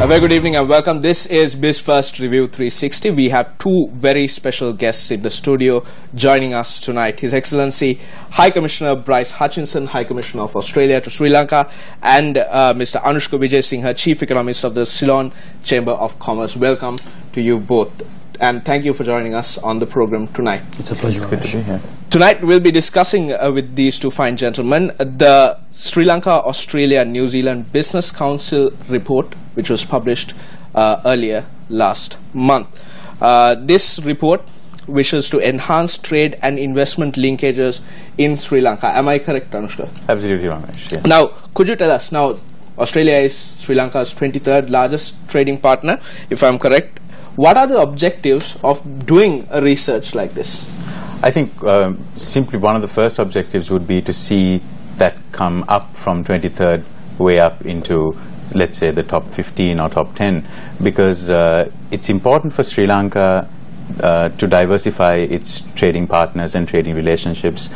A very good evening and welcome. This is Biz1st Review 360. We have two very special guests in the studio joining us tonight. His Excellency High Commissioner Bryce Hutchinson, High Commissioner of Australia to Sri Lanka, and Mr. Anushka Vijay, Chief Economist of the Ceylon Chamber of Commerce. Welcome to you both, and thank you for joining us on the program tonight. It's a pleasure. It's good to be here. Tonight we'll be discussing with these two fine gentlemen the Sri Lanka, Australia, New Zealand Business Council report, which was published earlier last month. This report wishes to enhance trade and investment linkages in Sri Lanka. Am I correct, Anushka? Absolutely, Ramesh. Yeah. Now, could you tell us, now Australia is Sri Lanka's 23rd largest trading partner, if I'm correct. What are the objectives of doing a research like this? I think simply one of the first objectives would be to see that come up from 23rd way up into, let's say, the top 15 or top 10, because it's important for Sri Lanka to diversify its trading partners and trading relationships.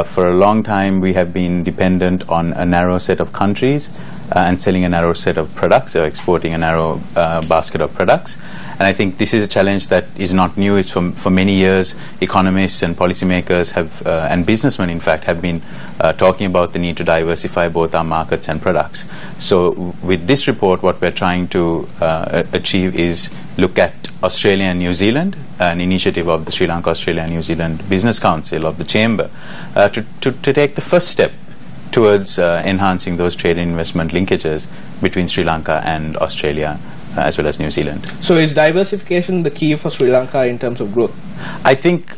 For a long time we have been dependent on a narrow set of countries and selling a narrow set of products, or exporting a narrow basket of products. And I think this is a challenge that is not new. It's for many years economists and policymakers have and businessmen in fact have been talking about the need to diversify both our markets and products. So with this report, what we're trying to achieve is look at Australia and New Zealand, an initiative of the Sri Lanka, Australia and New Zealand Business Council of the Chamber, to take the first step towards enhancing those trade and investment linkages between Sri Lanka and Australia as well as New Zealand. So is diversification the key for Sri Lanka in terms of growth? I think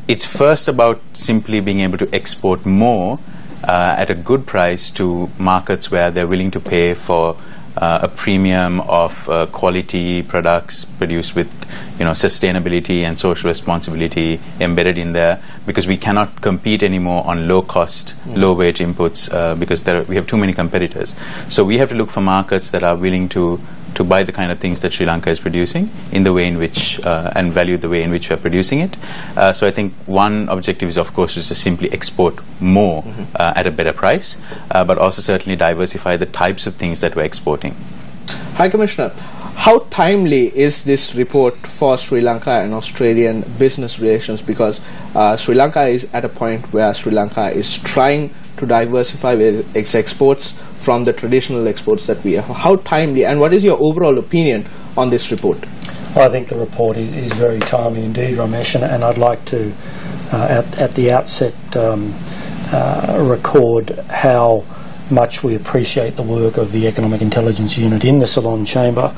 it's first about simply being able to export more at a good price to markets where they're willing to pay for a premium of quality products produced with, sustainability and social responsibility embedded in there, because we cannot compete anymore on low cost, low wage inputs because we have too many competitors. So we have to look for markets that are willing to buy the kind of things that Sri Lanka is producing in the way in which and value the way in which we are producing it. So I think one objective is, of course, is to simply export more at a better price, but also certainly diversify the types of things that we're exporting. High Commissioner, how timely is this report for Sri Lanka and Australian business relations? Because Sri Lanka is at a point where Sri Lanka is trying to diversify its exports from the traditional exports that we have. How timely, and what is your overall opinion on this report? Well, I think the report is very timely indeed, Ramesh, and I'd like to, at the outset, record how much we appreciate the work of the Economic Intelligence Unit in the Ceylon Chamber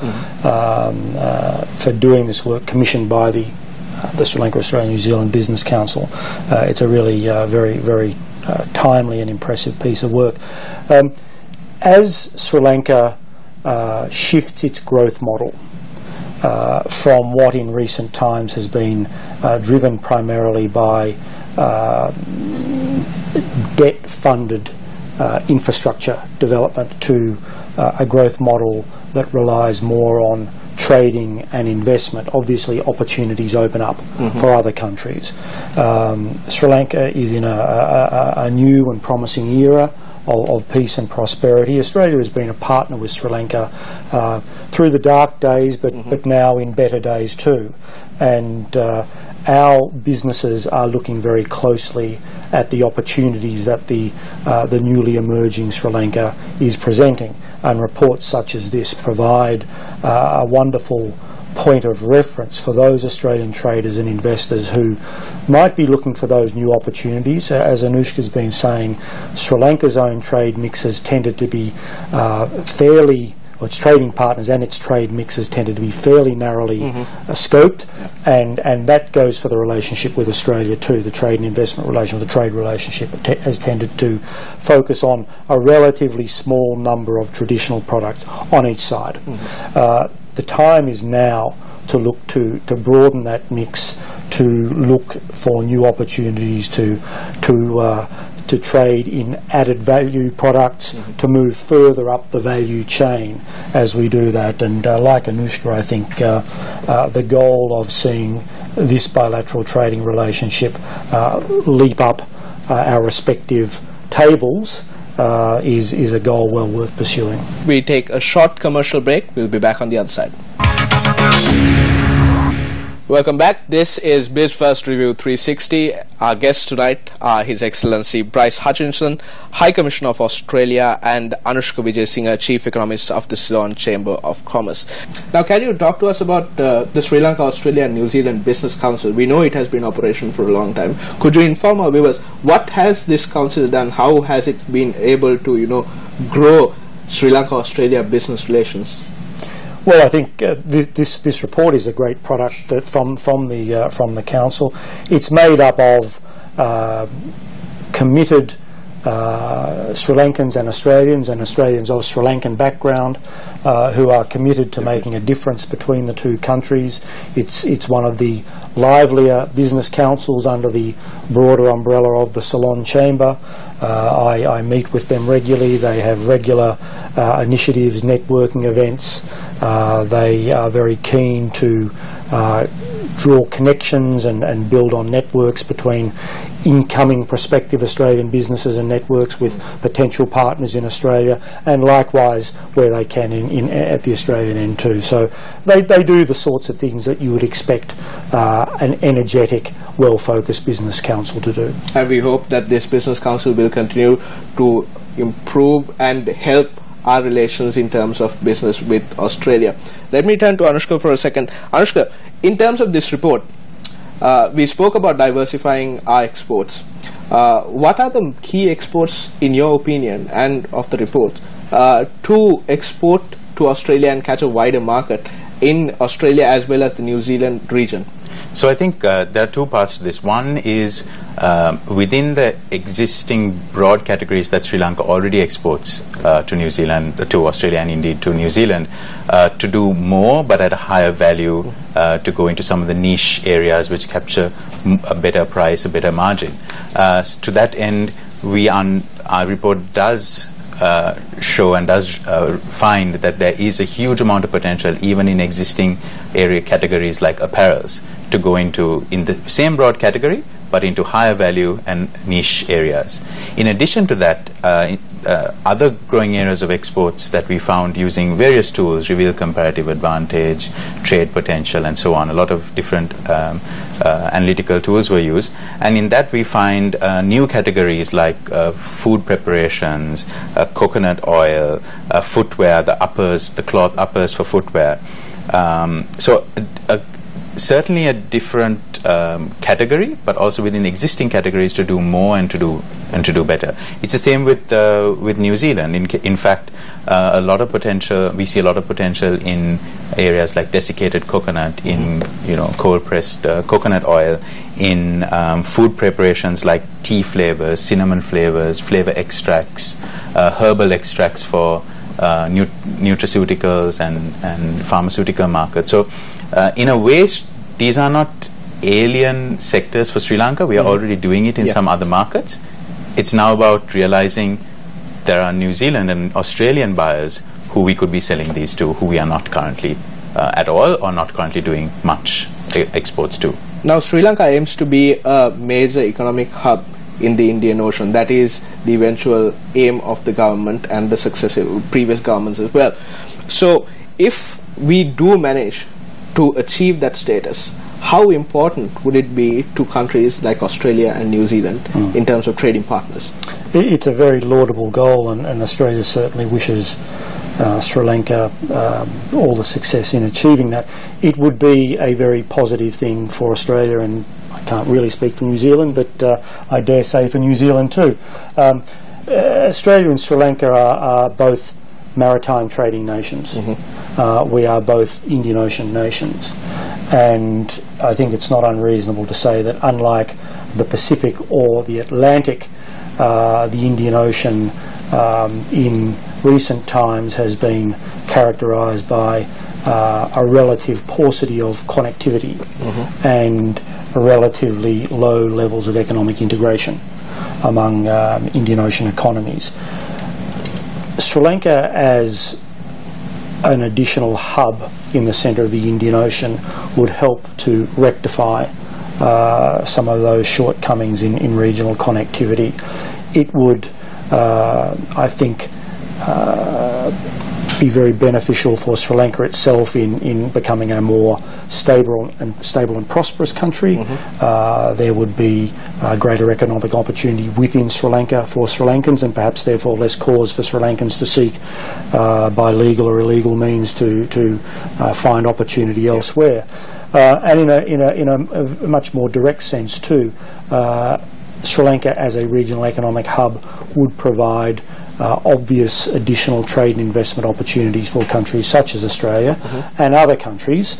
for doing this work commissioned by the Sri Lanka, Australia, New Zealand Business Council. It's a really very timely and impressive piece of work. As Sri Lanka shifts its growth model from what in recent times has been driven primarily by debt-funded infrastructure development to a growth model that relies more on trading and investment, obviously opportunities open up for other countries. Sri Lanka is in a new and promising era of peace and prosperity. Australia has been a partner with Sri Lanka through the dark days, but now in better days too. And our businesses are looking very closely at the opportunities that the newly emerging Sri Lanka is presenting, and reports such as this provide a wonderful point of reference for those Australian traders and investors who might be looking for those new opportunities. As Anushka's been saying, Sri Lanka's own trade mix has tended to be its trading partners and its trade mixes tended to be fairly narrowly scoped, and that goes for the relationship with Australia too. The trade and investment relation, or the trade relationship, has tended to focus on a relatively small number of traditional products on each side. The time is now to look to broaden that mix, to look for new opportunities to trade in added value products, to move further up the value chain as we do that. And like Anushka, I think the goal of seeing this bilateral trading relationship leap up our respective tables is a goal well worth pursuing. We take a short commercial break. We'll be back on the other side. Welcome back. This is Biz1st Review 360. Our guests tonight are His Excellency Bryce Hutchinson, High Commissioner of Australia, and Anushka Vijay, Chief Economist of the Ceylon Chamber of Commerce. Now, can you talk to us about the Sri Lanka, Australia and New Zealand Business Council? We know it has been in operation for a long time. Could you inform our viewers, what has this council done? How has it been able to, grow Sri Lanka-Australia business relations? Well, I think this report is a great product from the council. It's made up of committed Sri Lankans and Australians of Sri Lankan background who are committed to making a difference between the two countries. It's one of the livelier business councils under the broader umbrella of the Ceylon Chamber. I meet with them regularly. They have regular initiatives, networking events. They are very keen to draw connections and build on networks between incoming prospective Australian businesses and networks with potential partners in Australia, and likewise where they can at the Australian end too. So they do the sorts of things that you would expect an energetic, well-focused business council to do. And we hope that this business council will continue to improve and help our relations in terms of business with Australia. Let me turn to Anushka for a second. Anushka, in terms of this report, we spoke about diversifying our exports. What are the key exports, in your opinion, and of the report, to export to Australia and catch a wider market in Australia as well as the New Zealand region? So I think there are two parts to this. One is within the existing broad categories that Sri Lanka already exports to New Zealand, to Australia and indeed to New Zealand, to do more but at a higher value, to go into some of the niche areas which capture a better price, a better margin. To that end, our report does show and does find that there is a huge amount of potential even in existing area categories like apparels to go into in the same broad category but into higher value and niche areas. In addition to that, other growing areas of exports that we found using various tools, Reveiw comparative advantage, trade potential and so on. A lot of different analytical tools were used, and in that we find new categories like food preparations, coconut oil, footwear, the cloth uppers for footwear. So certainly a different category, but also within existing categories to do more and to do better. It's the same with New Zealand. In fact, a lot of potential. We see a lot of potential in areas like desiccated coconut, in cold pressed coconut oil, in food preparations like tea flavors, cinnamon flavors, flavor extracts, herbal extracts for nutraceuticals and pharmaceutical markets. So in a way, these are not alien sectors for Sri Lanka. We are already doing it in some other markets. It's now about realizing there are New Zealand and Australian buyers who we could be selling these to, who we are not currently at all or not currently doing much exports to. Now, Sri Lanka aims to be a major economic hub in the Indian Ocean. That is the eventual aim of the government and the successive previous governments as well. So if we do manage to achieve that status, how important would it be to countries like Australia and New Zealand in terms of trading partners? It's a very laudable goal, and Australia certainly wishes Sri Lanka all the success in achieving that. It would be a very positive thing for Australia, and I can't really speak for New Zealand, but I dare say for New Zealand too. Australia and Sri Lanka are both maritime trading nations. We are both Indian Ocean nations, and I think it's not unreasonable to say that unlike the Pacific or the Atlantic, the Indian Ocean in recent times has been characterised by a relative paucity of connectivity and relatively low levels of economic integration among Indian Ocean economies. Sri Lanka as an additional hub in the centre of the Indian Ocean would help to rectify some of those shortcomings in regional connectivity. It would I think be very beneficial for Sri Lanka itself in becoming a more stable and prosperous country. There would be greater economic opportunity within Sri Lanka for Sri Lankans, and perhaps therefore less cause for Sri Lankans to seek by legal or illegal means to find opportunity elsewhere. And in a much more direct sense too, Sri Lanka as a regional economic hub would provide obvious additional trade and investment opportunities for countries such as Australia and other countries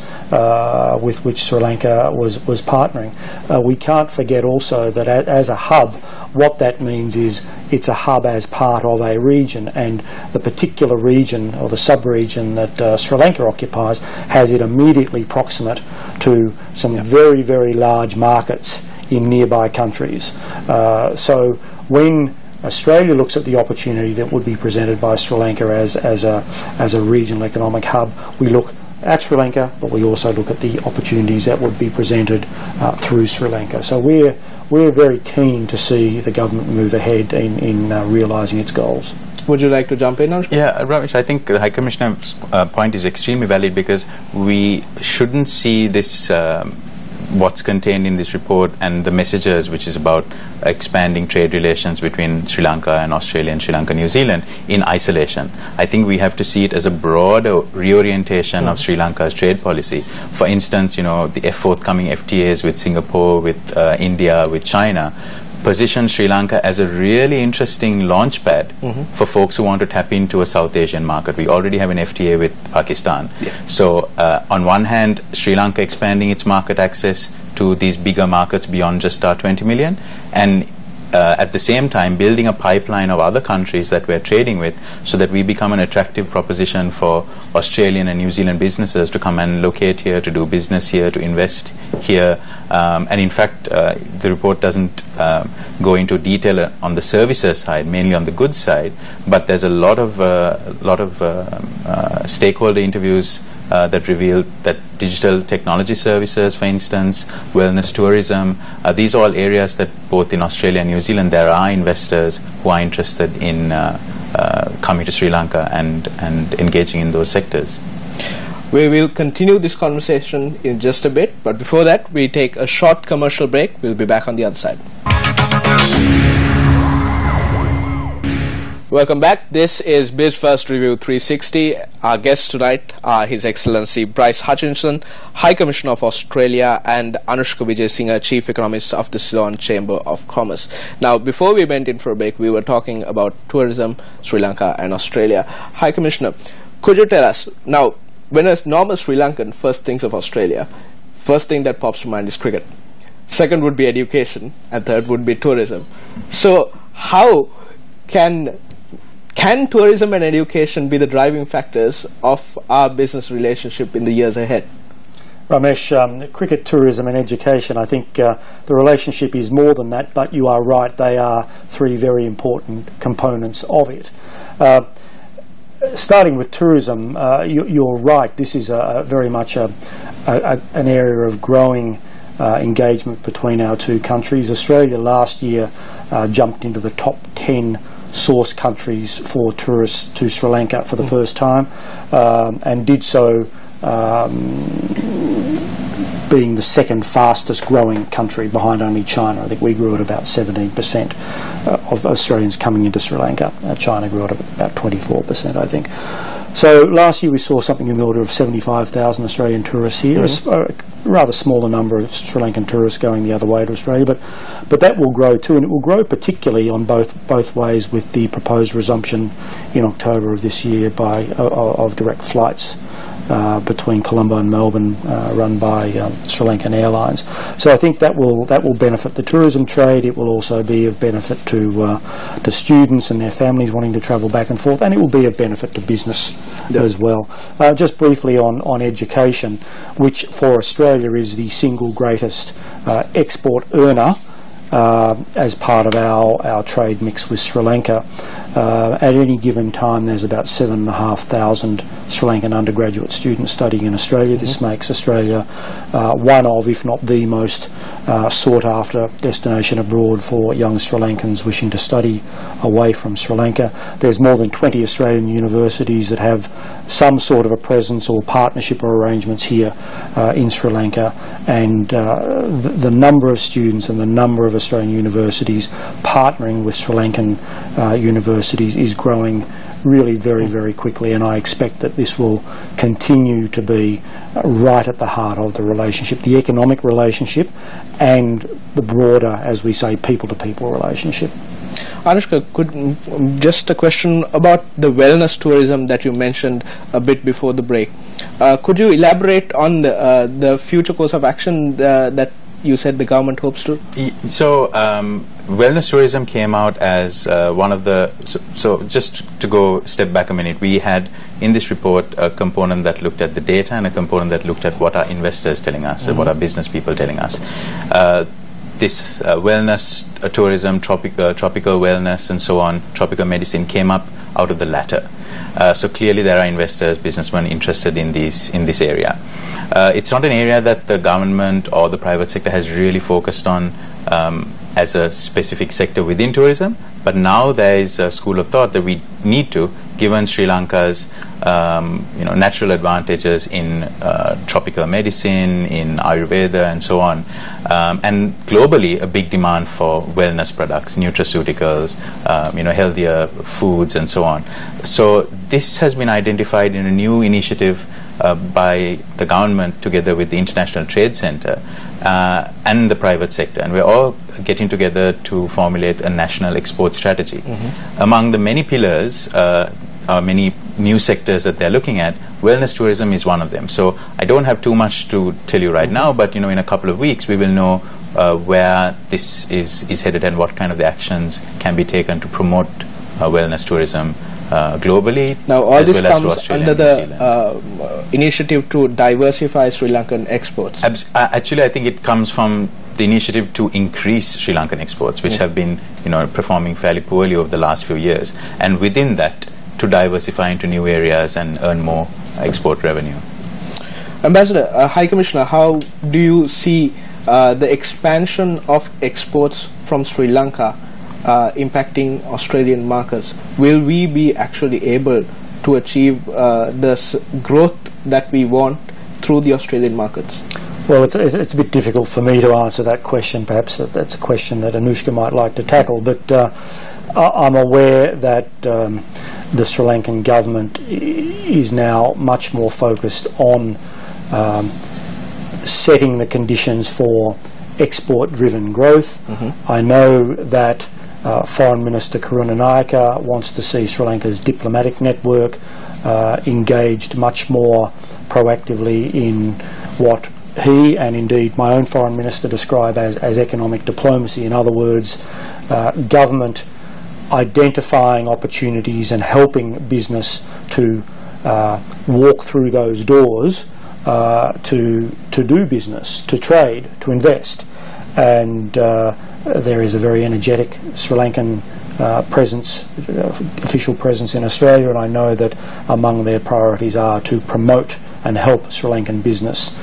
with which Sri Lanka was partnering. We can't forget also that as a hub, what that means is it's a hub as part of a region, and the particular region or the sub-region that Sri Lanka occupies has it immediately proximate to some very, very large markets in nearby countries. So when Australia looks at the opportunity that would be presented by Sri Lanka as a regional economic hub, we look at Sri Lanka, but we also look at the opportunities that would be presented through Sri Lanka. So we're very keen to see the government move ahead in realising its goals. Would you like to jump in, Anushka? Yeah, Ramesh, I think the High Commissioner's point is extremely valid, because we shouldn't see this what's contained in this report and the messages, which is about expanding trade relations between Sri Lanka and Australia and Sri Lanka, New Zealand, in isolation. I think we have to see it as a broader reorientation of Sri Lanka's trade policy. For instance, the forthcoming FTAs with Singapore, with India, with China, position Sri Lanka as a really interesting launchpad for folks who want to tap into a South Asian market. We already have an FTA with Pakistan. So on one hand, Sri Lanka expanding its market access to these bigger markets beyond just our 20 million, and at the same time building a pipeline of other countries that we're trading with, so that we become an attractive proposition for Australian and New Zealand businesses to come and locate here, to do business here, to invest here. And in fact, the report doesn't go into detail on the services side, mainly on the goods side, but there's a lot of stakeholder interviews that reveal that digital technology services, for instance, wellness tourism, these are all areas that both in Australia and New Zealand there are investors who are interested in coming to Sri Lanka and engaging in those sectors. We will continue this conversation in just a bit, but before that we take a short commercial break. We'll be back on the other side. Welcome back. This is Biz1st Review 360. Our guests tonight are His Excellency Bryce Hutchinson, High Commissioner of Australia, and Anushka Vijayasinghe, Chief Economist of the Ceylon Chamber of Commerce. Now, before we went in for a break, we were talking about tourism, Sri Lanka and Australia. High Commissioner, could you tell us, now, when a normal Sri Lankan first thinks of Australia, first thing that pops to mind is cricket. Second would be education, and third would be tourism. So, how can tourism and education be the driving factors of our business relationship in the years ahead? Ramesh, cricket, tourism and education, I think the relationship is more than that, but you are right, they are three very important components of it. Starting with tourism, you're right, this is very much an area of growing engagement between our two countries. Australia last year jumped into the top 10 source countries for tourists to Sri Lanka for the first time, and did so being the second fastest growing country behind only China. I think we grew at about 17% of Australians coming into Sri Lanka. China grew at about 24%, I think. So last year we saw something in the order of 75,000 Australian tourists here, a rather smaller number of Sri Lankan tourists going the other way to Australia, but that will grow too, and it will grow particularly on both ways with the proposed resumption in October of this year of direct flights between Colombo and Melbourne, run by Sri Lankan Airlines. So I think that will benefit the tourism trade. It will also be of benefit to students and their families wanting to travel back and forth, and it will be of benefit to business as well. Just briefly on education, which for Australia is the single greatest export earner as part of our trade mix with Sri Lanka. At any given time, there's about 7,500 Sri Lankan undergraduate students studying in Australia. This makes Australia one of, if not the most sought-after destination abroad for young Sri Lankans wishing to study away from Sri Lanka. There's more than 20 Australian universities that have some sort of a presence or partnership or arrangements here in Sri Lanka, and the number of students and the number of Australian universities partnering with Sri Lankan universities is growing really very, very quickly, and I expect that this will continue to be right at the heart of the relationship, the economic relationship and the broader, as we say, people-to-people relationship. Anushka, just a question about the wellness tourism that you mentioned a bit before the break. Could you elaborate on the future course of action that you said the government hopes to? So, wellness tourism came out as one of the... So just to go step back a minute, we had in this report a component that looked at the data and a component that looked at what our investors telling us and what our business people telling us. This wellness tourism, tropical wellness and so on, tropical medicine came up out of the latter. So clearly there are investors, businessmen interested in this area. It's not an area that the government or the private sector has really focused on as a specific sector within tourism, but now there is a school of thought that we need to, given Sri Lanka's natural advantages in tropical medicine, in Ayurveda and so on, and globally a big demand for wellness products, nutraceuticals, healthier foods and so on. So this has been identified in a new initiative by the government together with the International Trade Center and the private sector, and we're all getting together to formulate a national export strategy. Among the many pillars, many new sectors that they're looking at, wellness tourism is one of them. So I don't have too much to tell you right now, but in a couple of weeks we will know where this is headed and what kind of the actions can be taken to promote wellness tourism globally. Now all this comes under the initiative to diversify Sri Lankan exports. Actually, I think it comes from the initiative to increase Sri Lankan exports, which have been performing fairly poorly over the last few years, and within that to diversify into new areas and earn more export revenue. Ambassador, High Commissioner, how do you see the expansion of exports from Sri Lanka impacting Australian markets? Will we be actually able to achieve this growth that we want through the Australian markets? Well, it's a bit difficult for me to answer that question. Perhaps that's a question that Anushka might like to tackle, but I'm aware that the Sri Lankan government is now much more focused on setting the conditions for export-driven growth. I know that Foreign Minister Karunanayaka wants to see Sri Lanka's diplomatic network engaged much more proactively in what he and indeed my own Foreign Minister describe as economic diplomacy. In other words, government identifying opportunities and helping business to walk through those doors to do business, to trade, to invest. And there is a very energetic Sri Lankan official presence in Australia, and I know that among their priorities are to promote and help Sri Lankan business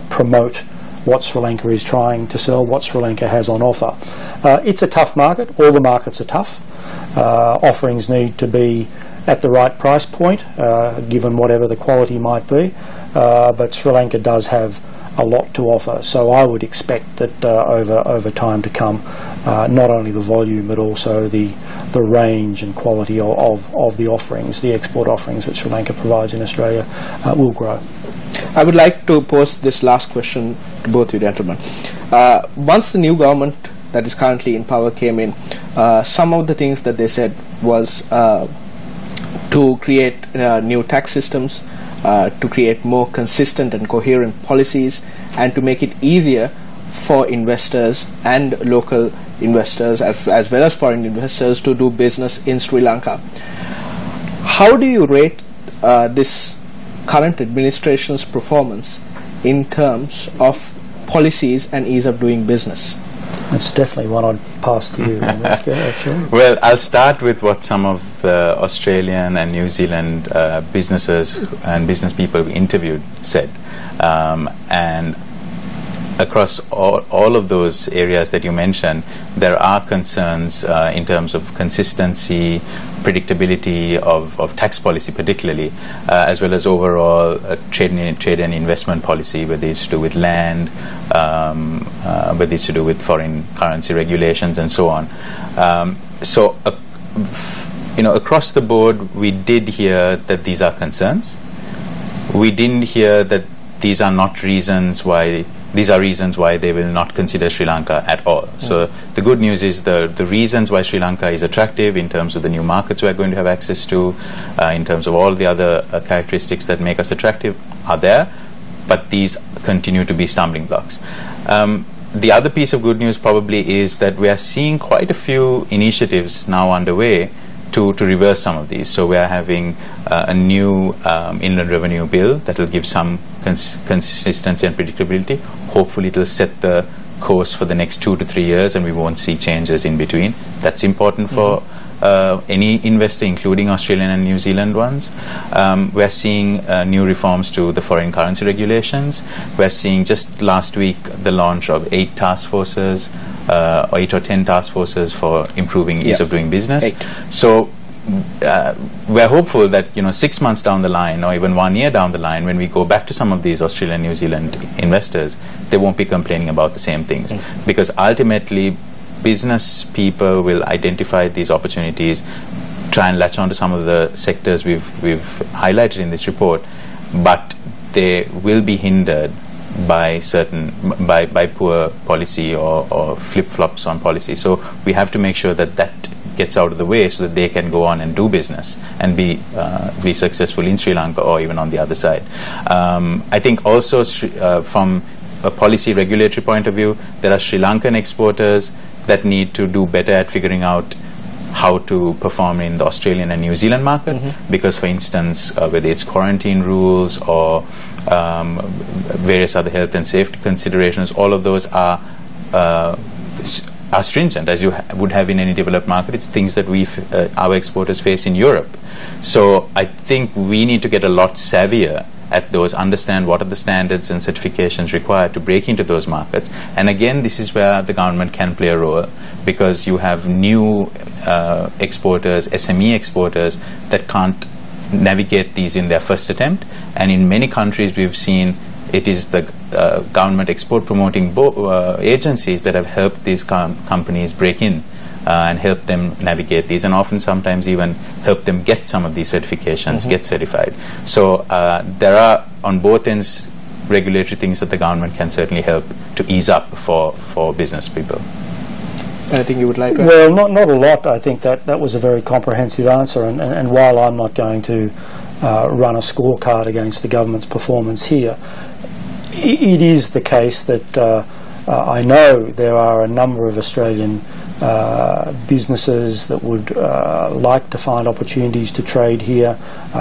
promote what Sri Lanka is trying to sell, what Sri Lanka has on offer. It's a tough market. All the markets are tough. Offerings need to be at the right price point, given whatever the quality might be. But Sri Lanka does have a lot to offer, so I would expect that over time to come, not only the volume but also the range and quality of the offerings, the export offerings that Sri Lanka provides in Australia will grow. I would like to pose this last question to both you gentlemen. Once the new government that is currently in power came in, some of the things that they said was to create new tax systems, to create more consistent and coherent policies, and to make it easier for investors and local investors as well as foreign investors to do business in Sri Lanka. How do you rate this current administration's performance in terms of policies and ease of doing business? That's definitely one I'd pass to you, actually. Well, I'll start with what some of the Australian and New Zealand businesses and business people we interviewed said. And across all of those areas that you mentioned, there are concerns in terms of consistency, predictability of tax policy particularly, as well as overall trade and investment policy, whether it's to do with land, whether it's to do with foreign currency regulations and so on. So across the board, we did hear that these are concerns. We didn't hear that these are not reasons why. These are reasons why they will not consider Sri Lanka at all. So the good news is the reasons why Sri Lanka is attractive in terms of the new markets we're going to have access to, in terms of all the other characteristics that make us attractive are there, but these continue to be stumbling blocks. The other piece of good news probably is that we are seeing quite a few initiatives now underway to reverse some of these. So we are having a new inland revenue bill that will give some consistency and predictability. Hopefully it will set the course for the next 2 to 3 years and we won't see changes in between. That's important for any investor, including Australian and New Zealand ones. We're seeing new reforms to the foreign currency regulations. We're seeing just last week the launch of 8 task forces, or 8 or 10 task forces for improving ease of doing business. 8. So we're hopeful that 6 months down the line, or even 1 year down the line, when we go back to some of these Australian, New Zealand investors, they won't be complaining about the same things, because ultimately business people will identify these opportunities, try and latch onto some of the sectors we've highlighted in this report, but they will be hindered by by poor policy or flip-flops on policy. So we have to make sure that gets out of the way so that they can go on and do business and be successful in Sri Lanka or even on the other side. I think also from a policy regulatory point of view, there are Sri Lankan exporters that need to do better at figuring out how to perform in the Australian and New Zealand market, because for instance, whether it's quarantine rules or various other health and safety considerations, all of those are stringent, as you would have in any developed market. It's things that our exporters face in Europe. So I think we need to get a lot savvier at those, understand what are the standards and certifications required to break into those markets. And again, this is where the government can play a role, because you have new exporters, SME exporters, that can't navigate these in their first attempt. And in many countries we've seen it is the government export promoting agencies that have helped these companies break in and help them navigate these, and often sometimes even help them get some of these certifications, get certified. So there are on both ends regulatory things that the government can certainly help to ease up for business people. Anything you would like to add? Well, not a lot. I think that was a very comprehensive answer, and while I'm not going to run a scorecard against the government's performance here, it is the case that I know there are a number of Australian businesses that would like to find opportunities to trade here,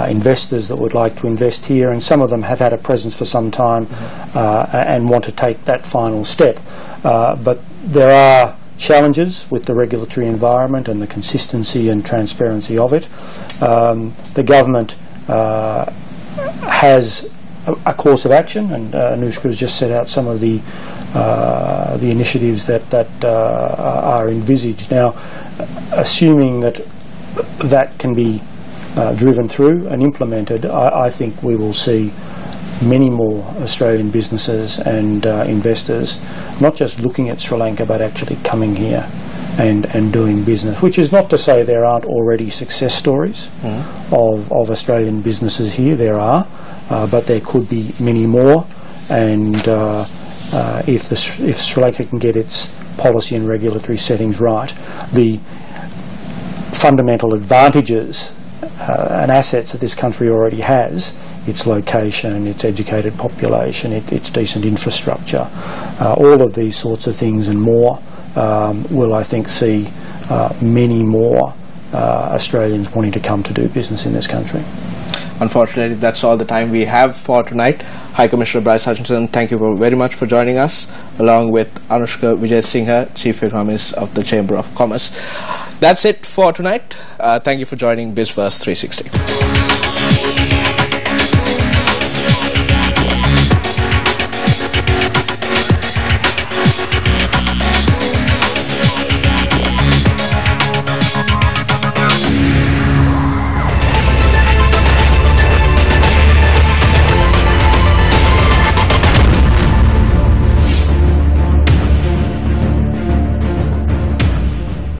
investors that would like to invest here, and some of them have had a presence for some time and want to take that final step. But there are challenges with the regulatory environment and the consistency and transparency of it. The government has a course of action, and Anushka has just set out some of the initiatives that are envisaged. Now, assuming that can be driven through and implemented, I think we will see many more Australian businesses and investors not just looking at Sri Lanka but actually coming here and doing business, which is not to say there aren't already success stories of Australian businesses here. There are, but there could be many more, and if Sri Lanka can get its policy and regulatory settings right, the fundamental advantages and assets that this country already has, its location, its educated population, its decent infrastructure, all of these sorts of things and more will, I think, see many more Australians wanting to come to do business in this country. Unfortunately, that's all the time we have for tonight. High Commissioner Bryce Hutchinson, thank you very much for joining us, along with Anushka Vijay Singha, Chief Economist of the Chamber of Commerce. That's it for tonight. Thank you for joining Biz1st 360.